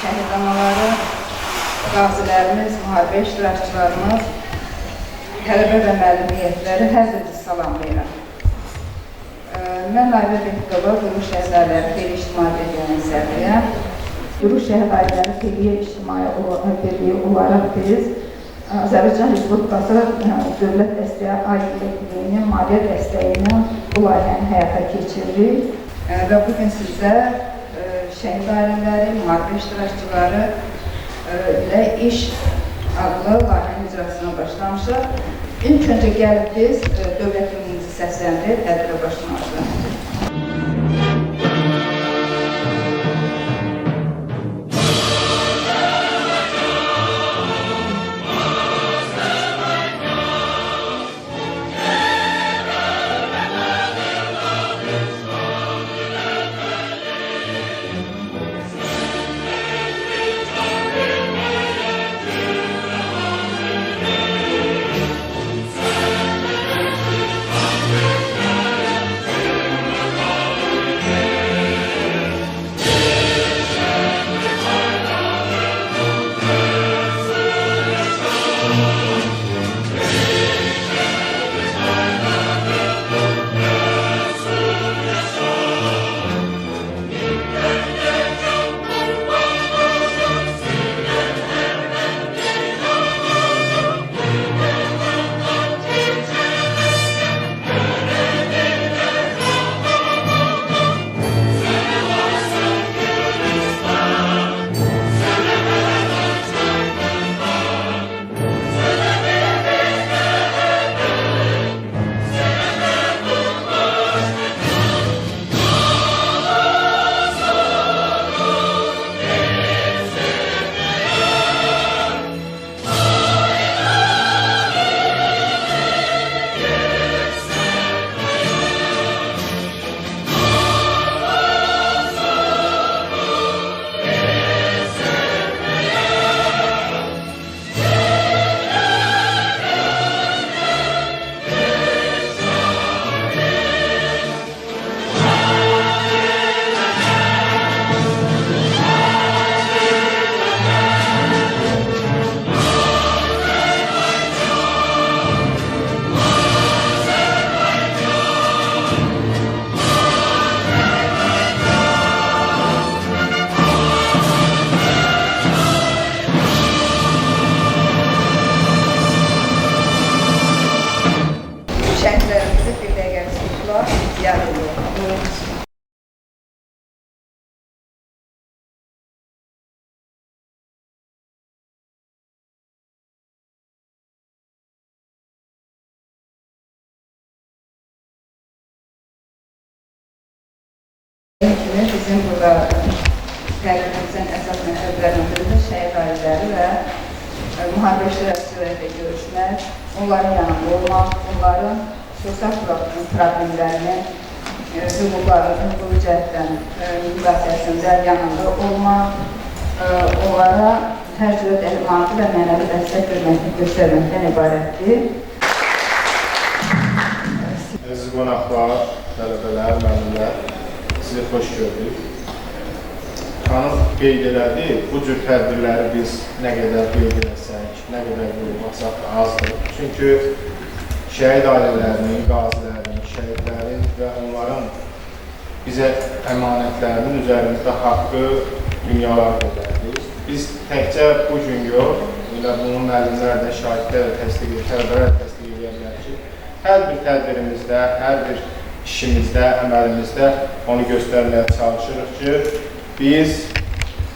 şəhid anaları, qazilərimiz, müharibə iştirakçılarımız, tələbə və müəllim heyətləri hər birinizi salamlayıram. Mən Nayibə Bekqova, Duruq Şəhid Ailələri Xeyri İctimai Birliyinin sədriyəm. Duruq Şəhid Ailələri Xeyri İctimai Birliyi olaraq biz Azərbaycan Respublikası Dövlət Dəstəyi Agentliyinin maliyyə dəstəyini bu layihəni həyata keçiririk. Və bugün sizə şəhid ailələri, müharibə iştirakçıları ilə iş adlı layihənin icrasına başlamışıq. İlk öncə gəlib biz dövlət himnimizi səsləndirib tədbirə başlamışıq. Şəhidlərimizi bir dəqiqə tutdular, yad edilir. Bizim burada tədbirimizin əsas məqsədlərindən biri də şəhid ailələri və müharibə iştirakçıları ilə görüşmək, onların yanında olmaq, onların sosial problemlərini, hüquqlu cəhətdən müqayisəsində yanında olmaq, onlara hər cürə maddi və mənəvi dəstək göstərməkdən ibarətdir. Əziz qonaqlar, tələbələr, müəllimlər, sizi xoş gördük. Xanım qeyd elədi, bu cür tədbirləri biz nə qədər qeyd eləsək, nə qədər qeyd azdır. Çünki şəhid ailələrinin, qazilərinin, şəhidlərin və onların bizə əmanətlərinin üzərimizdə haqqı dünyalar qədərdir. Biz təkcə bu gün yox, bunun müəllimlər də, şahidlər də təsdiq edir, tələbələr də təsdiq edirlər ki, hər bir tədbirimizdə, hər bir işimizdə, əməlimizdə onu göstərməyə çalışırıq ki, biz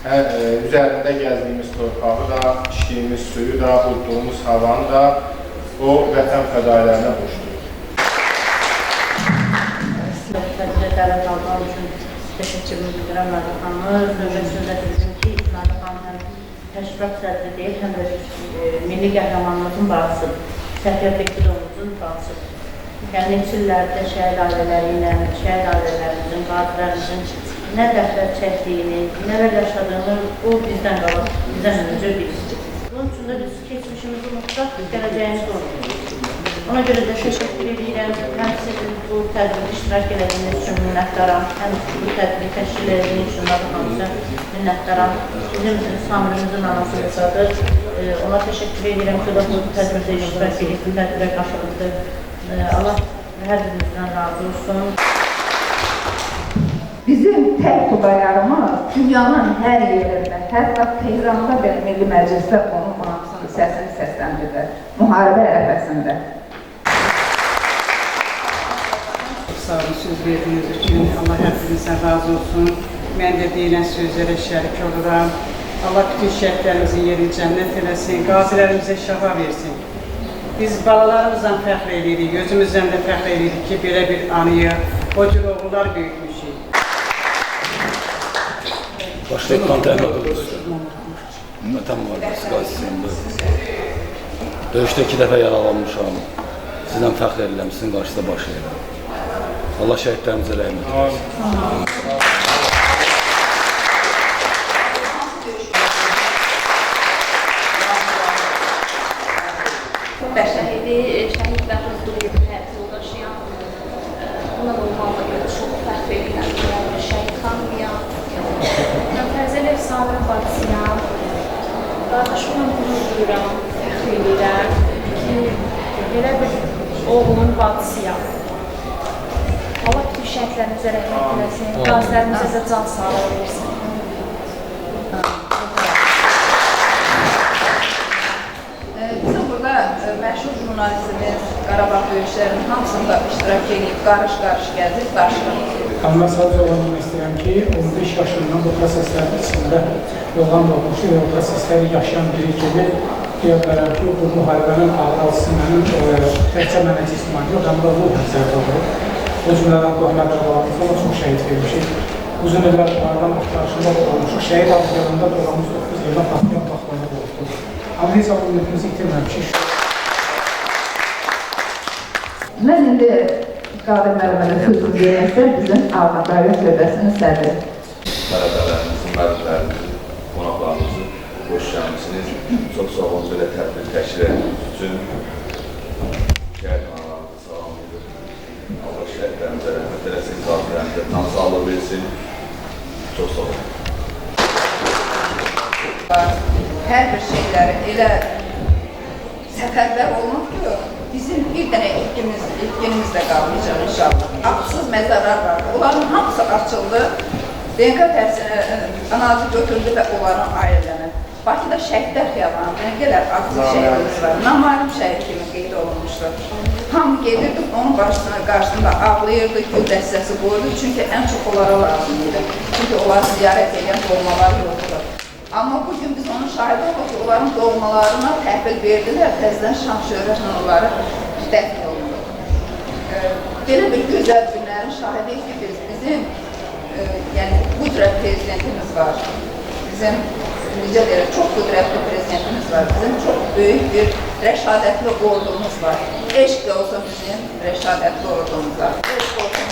üzərində gəzdiyimiz torpağı da, içdiyimiz suyu da, udduğumuz havanı da o vətən fədailərinə borcluyuz. Sizə dəvət aldığım üçün təşəkkürümü bildirəm Mədə xanımı. Növbəsində dedim ki, Mədə xanım həm təşkilat sədri deyil, həm də milli qəhrəmanlığın bağısıdır, Səfiyyət Bekkirovumuzun bağısıdır. Yəni, illərdə şəhid ailələri ilə, şəhid ailələrimizin, qazilərimizin nə dəftər çəkdiyini, nələr yaşadığını o bizdən qalır, bizdən öncə bilir. Bunun üçün də biz keçmişimizi unutaq, gələcəyimizi unutaq. Ona görə də təşəkkür edirəm. Həm sizin bu tədbirdə iştirak etdiyiniz üçün minnətdaram. Həm bu tədbiri təşkil etdiyiniz üçün hamısı minnətdaram. Bizim Samirimizin anasıdır. Ona təşəkkür edirəm ki, o da bu tədbirdə iştirak edib, bu tədbirə qaşılıqdı. Allah hər birimizdən razı olsun. Bizim tək Xudayarımız dünyanın hər yerində, hətta Tehranda belə Milli Məclisdə onun mahnısının səsini səsləndirdi, müharibə ərəfəsində. Sağ olun, söz verdiyiniz üçün Allah hər birinizdən razı olsun. Mən də deyilən sözlərə şərik oluram. Allah bütün şəhidlərimizin yerini cənnət eləsin, qazilərimizə şəfa versin. Biz balalarımızdan fəxr edirik, özümüzdən də fəxr edirik ki, belə bir anıyı, o cür oğullar böyütmüşük. Başlayıp Kantay'ın Vətən müharibəsi qazisiyində. Döyüşdə 2 dəfə yaralanmışam. Sizdən fəxr edirəm, sizin qarşısında baş edirəm. Allah şəhidlərimizə rəhmət eylesin. Şəhidlərimiz duruydu, həyat yoldaşıyam. Ona olmaqla görə çox fəxr edirəm. Şəhid xanımıyam. Fərzəli Efsanənin bacısıyam. Qardaşımla qürur duyuram, fəxr edirəm ki, belə bir oğlunun bacısıyam. Allah bütün şəhidlərimizə rəhmət eləsin, qazilərimizə də can sağlığı versin. Bizim burada məşhur jurnalistimiz Qarabağ döyüşlərinin hamısında iştirak edib, qarış-qarış gəzib, qarşılıq. Amma sadəcə onu istəyirəm ki, 15 yaşından bu proseslərin içində yoldan olmuşdu və o prosesləri yaşayan biri kimi deyirəm ki, bu müharibənin ağrılısı mənim təkcə mənə cisman yox, həm də ruh həzərdə olur. O cümlədən Qohmət Qarabağımızda o çox şəhid vermişik. Uzun illər aradan axtarışında da olmuşuq. Şəhid avcılarında dolamız 9 yılda patlayan vaxtlarda oldu. Amma heç avcılığımızı itirməmişik. Mən indi Qadir müəllimədə sözünü deyəsə, bizim Ağdağ şöbəsinin sədri. Tələbələrimizin, müəllimlərimizin, qonaqlarımızın xoş gəlmişsiniz. Çox sağ olun, belə tədbir təşkil etdiyiniz üçün. Şəhid analarımızı salamlayırıq. Allah şəhidlərimizə rəhmət eləsin, qazilərimizə can sağlığı versin. Çox sağ olun. Hər bir şeyləri elə səfərbər olmaq ki, bizim bir dənə ilkimiz də qalmayacaq inşallah. Aksız məzarlar var. Onların hamısı açıldı. DNK analizi götürdü və onların ailələrini. Bakıda şəhidlər xiyabanında qədər aksız şəhidimiz var. Namalum şəhid kimi qeyd olunmuşdur. Hamı gedirdi, onun qarşısında ağlayırdı, gül dəstəsi qoyurdu. Çünki ən çox onlara lazım idi. Çünki onları ziyarət edən doğmalar yoxdur. Amma bugün biz onun şahidi olduq ki, onların doğmalarına təhvil verdilər, təzdən şan şöhrətlə onları dəfn olundu. Belə bir gözəl günlərin şahidiyik ki, bizim qüdrət prezidentimiz var. Bizim, necə deyək, çox qüdrətli prezidentimiz var. Bizim çox böyük bir rəşadətli ordumuz var. Eşq də olsa bizim rəşadətli ordumuz var. Eşq olsun.